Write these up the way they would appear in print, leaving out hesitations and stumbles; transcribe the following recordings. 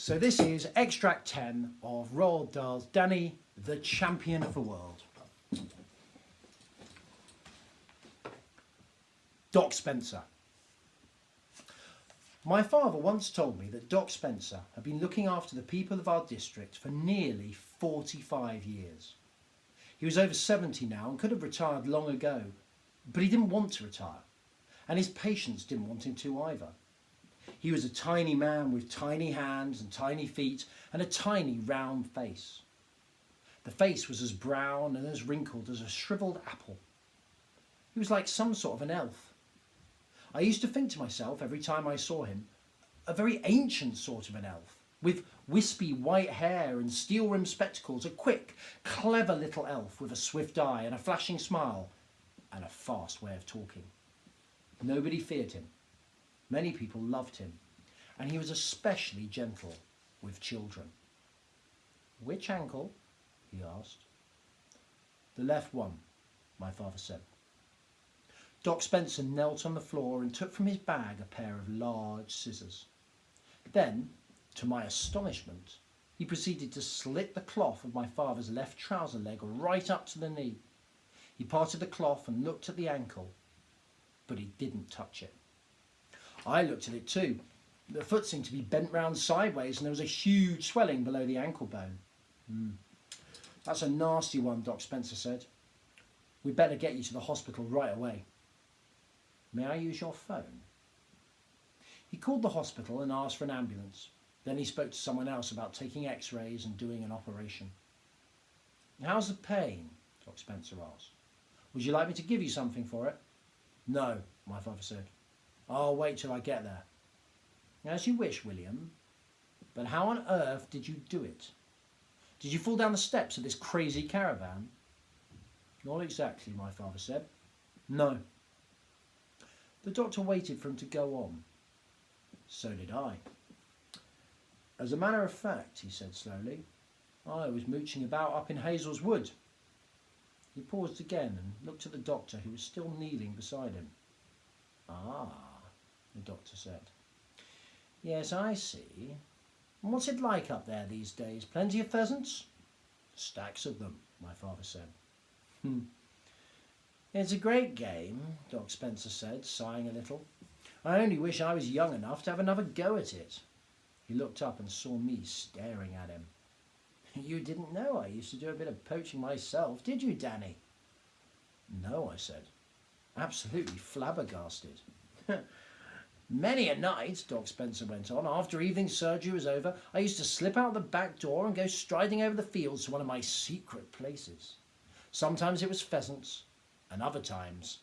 So this is extract 10 of Roald Dahl's Danny, the Champion of the World. Doc Spencer. My father once told me that Doc Spencer had been looking after the people of our district for nearly 45 years. He was over 70 now and could have retired long ago, but he didn't want to retire, and his patients didn't want him to either. He was a tiny man with tiny hands and tiny feet and a tiny round face. The face was as brown and as wrinkled as a shriveled apple. He was like some sort of an elf. I used to think to myself every time I saw him, a very ancient sort of an elf, with wispy white hair and steel-rimmed spectacles, a quick, clever little elf with a swift eye and a flashing smile and a fast way of talking. Nobody feared him. Many people loved him, and he was especially gentle with children. "Which ankle?" he asked. "The left one," my father said. Doc Spencer knelt on the floor and took from his bag a pair of large scissors. Then, to my astonishment, he proceeded to slit the cloth of my father's left trouser leg right up to the knee. He parted the cloth and looked at the ankle, but he didn't touch it. I looked at it too. The foot seemed to be bent round sideways and there was a huge swelling below the ankle bone. "That's a nasty one," Doc Spencer said. "We'd better get you to the hospital right away. May I use your phone?" He called the hospital and asked for an ambulance. Then he spoke to someone else about taking x-rays and doing an operation. "How's the pain?" Doc Spencer asked. "Would you like me to give you something for it?" "No," my father said. "I'll wait till I get there." "As you wish, William. But how on earth did you do it? Did you fall down the steps of this crazy caravan?" "Not exactly," my father said. "No." The doctor waited for him to go on. So did I. "As a matter of fact," he said slowly, "I was mooching about up in Hazel's Wood." He paused again and looked at the doctor, who was still kneeling beside him. "Ah," the doctor said. "Yes, I see. And what's it like up there these days? Plenty of pheasants?" "Stacks of them," my father said. "It's a great game," Doc Spencer said, sighing a little. "I only wish I was young enough to have another go at it." He looked up and saw me staring at him. "You didn't know I used to do a bit of poaching myself, did you, Danny?" "No," I said, absolutely flabbergasted. "Many a night," Doc Spencer went on, "after evening surgery was over, I used to slip out the back door and go striding over the fields to one of my secret places. Sometimes it was pheasants, and other times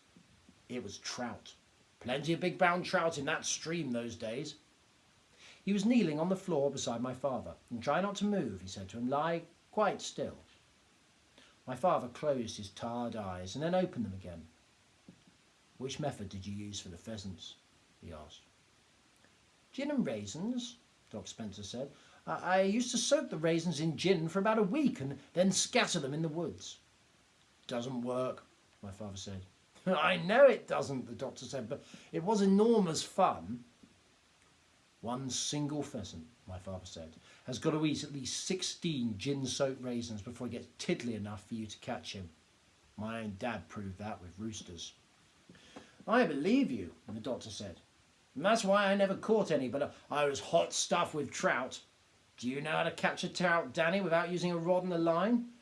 it was trout. Plenty of big brown trout in that stream those days." He was kneeling on the floor beside my father. "And try not to move," he said to him. "Lie quite still." My father closed his tired eyes and then opened them again. "Which method did you use for the pheasants?" he asked. "Gin and raisins," Doc Spencer said. I used to soak the raisins in gin for about a week and then scatter them in the woods." "Doesn't work," my father said. "I know it doesn't," the doctor said, "but it was enormous fun." "One single pheasant," my father said, "has got to eat at least 16 gin-soaked raisins before he gets tiddly enough for you to catch him. My own dad proved that with roosters." "I believe you," the doctor said. "And that's why I never caught any, but I was hot stuff with trout. Do you know how to catch a trout, Danny, without using a rod and a line?"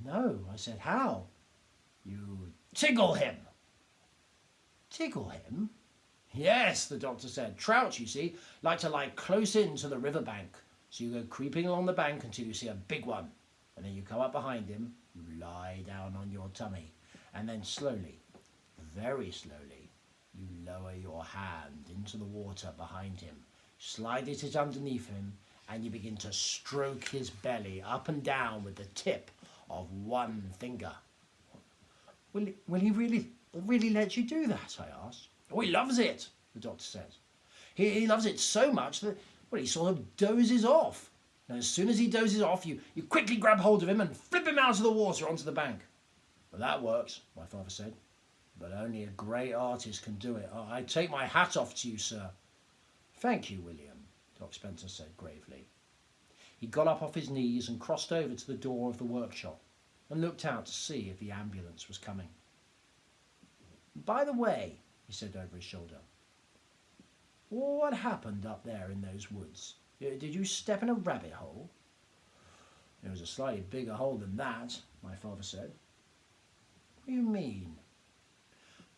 "No," I said. "How?" "You tickle him." "Tickle him?" "Yes," the doctor said. "Trout, you see, like to lie close in to the river bank. So you go creeping along the bank until you see a big one. And then you come up behind him, you lie down on your tummy. And then slowly, very slowly, you lower your hand into the water behind him, slide it underneath him, and you begin to stroke his belly up and down with the tip of one finger." Will he really let you do that?" I asked. "Oh, he loves it," the doctor said. He loves it so much that, well, he sort of dozes off. And as soon as he dozes off, you quickly grab hold of him and flip him out of the water onto the bank." "Well, that works," my father said. "But only a great artist can do it. I take my hat off to you, sir." "Thank you, William," Doc Spencer said gravely. He got up off his knees and crossed over to the door of the workshop and looked out to see if the ambulance was coming. "By the way," he said over his shoulder, "what happened up there in those woods? Did you step in a rabbit hole?" "It was a slightly bigger hole than that," my father said. "What do you mean?"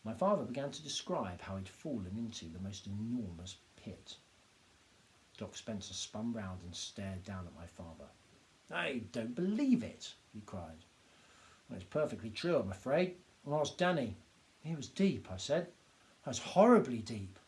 My father began to describe how he'd fallen into the most enormous pit. Doc Spencer spun round and stared down at my father. "I don't believe it," he cried. "Well, it's perfectly true, I'm afraid. Ask Danny." "It was deep," I said. "It was horribly deep."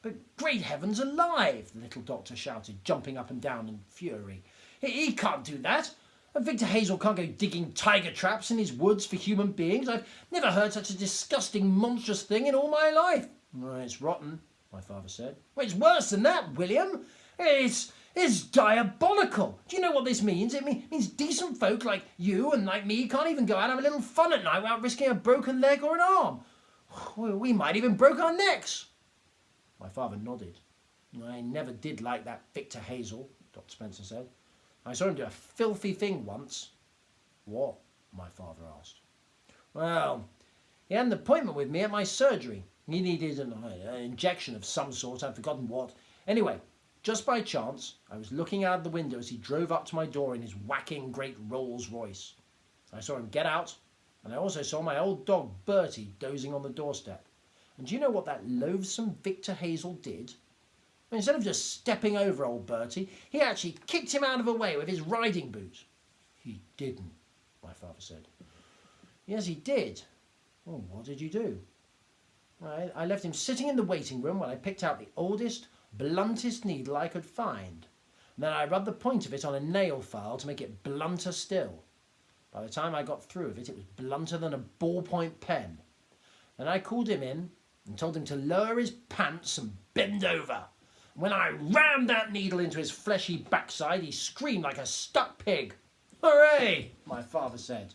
"But great heavens alive!" the little doctor shouted, jumping up and down in fury. He can't do that. Victor Hazel can't go digging tiger traps in his woods for human beings. I've never heard such a disgusting, monstrous thing in all my life." "Well, it's rotten," my father said. "Well, it's worse than that, William. It's diabolical. Do you know what this means? It means decent folk like you and like me can't even go out and have a little fun at night without risking a broken leg or an arm. We might even break our necks." My father nodded. "I never did like that Victor Hazel," Dr. Spencer said. "I saw him do a filthy thing once." "What?" my father asked. "Well, he had an appointment with me at my surgery. He needed an injection of some sort, I've forgotten what. Anyway, just by chance, I was looking out of the window as he drove up to my door in his whacking great Rolls Royce. I saw him get out, and I also saw my old dog Bertie dozing on the doorstep. And do you know what that loathsome Victor Hazel did? Instead of just stepping over old Bertie, he actually kicked him out of the way with his riding boot." "He didn't," my father said. "Yes, he did." "Well, what did you do?" I left him sitting in the waiting room while I picked out the oldest, bluntest needle I could find. And then I rubbed the point of it on a nail file to make it blunter still. By the time I got through with it, it was blunter than a ballpoint pen. Then I called him in and told him to lower his pants and bend over. When I rammed that needle into his fleshy backside, he screamed like a stuck pig. "Hooray!" my father said.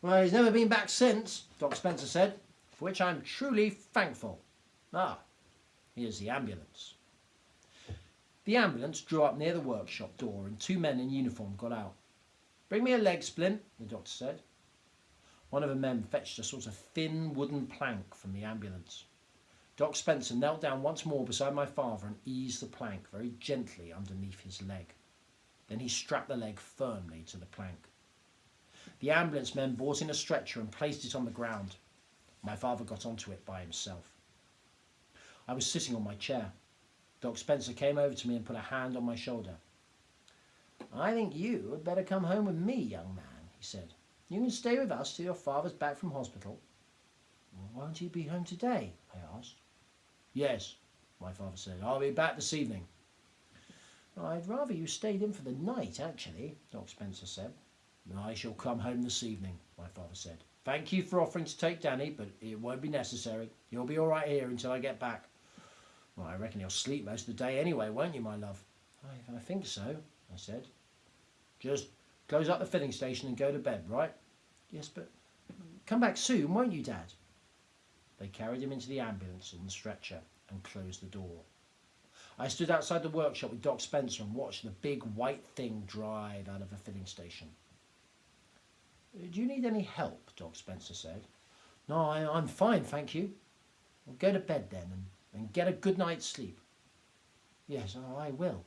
"Well, he's never been back since," Dr. Spencer said, "for which I'm truly thankful. Ah, here's the ambulance." The ambulance drew up near the workshop door and two men in uniform got out. "Bring me a leg splint," the doctor said. One of the men fetched a sort of thin wooden plank from the ambulance. Doc Spencer knelt down once more beside my father and eased the plank very gently underneath his leg. Then he strapped the leg firmly to the plank. The ambulance men brought in a stretcher and placed it on the ground. My father got onto it by himself. I was sitting on my chair. Doc Spencer came over to me and put a hand on my shoulder. "I think you had better come home with me, young man," he said. "You can stay with us till your father's back from hospital." "Won't he be home today?" I asked. "Yes," my father said. "I'll be back this evening." "I'd rather you stayed in for the night, actually," Doc Spencer said. "I shall come home this evening," my father said. "Thank you for offering to take Danny, but it won't be necessary. You'll be all right here until I get back." "Well, I reckon he'll sleep most of the day anyway, won't you, my love?" I think so," I said. "Just close up the filling station and go to bed, right?" "Yes, but come back soon, won't you, Dad?" They carried him into the ambulance on the stretcher and closed the door. I stood outside the workshop with Doc Spencer and watched the big white thing drive out of the filling station. "Do you need any help?" Doc Spencer said. "No, I'm fine, thank you." "Well, go to bed then and get a good night's sleep." "Yes, I will."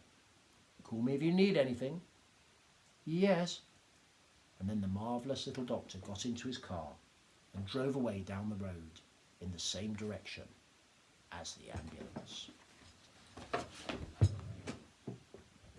"Call me if you need anything." "Yes." And then the marvellous little doctor got into his car and drove away down the road in the same direction as the ambulance.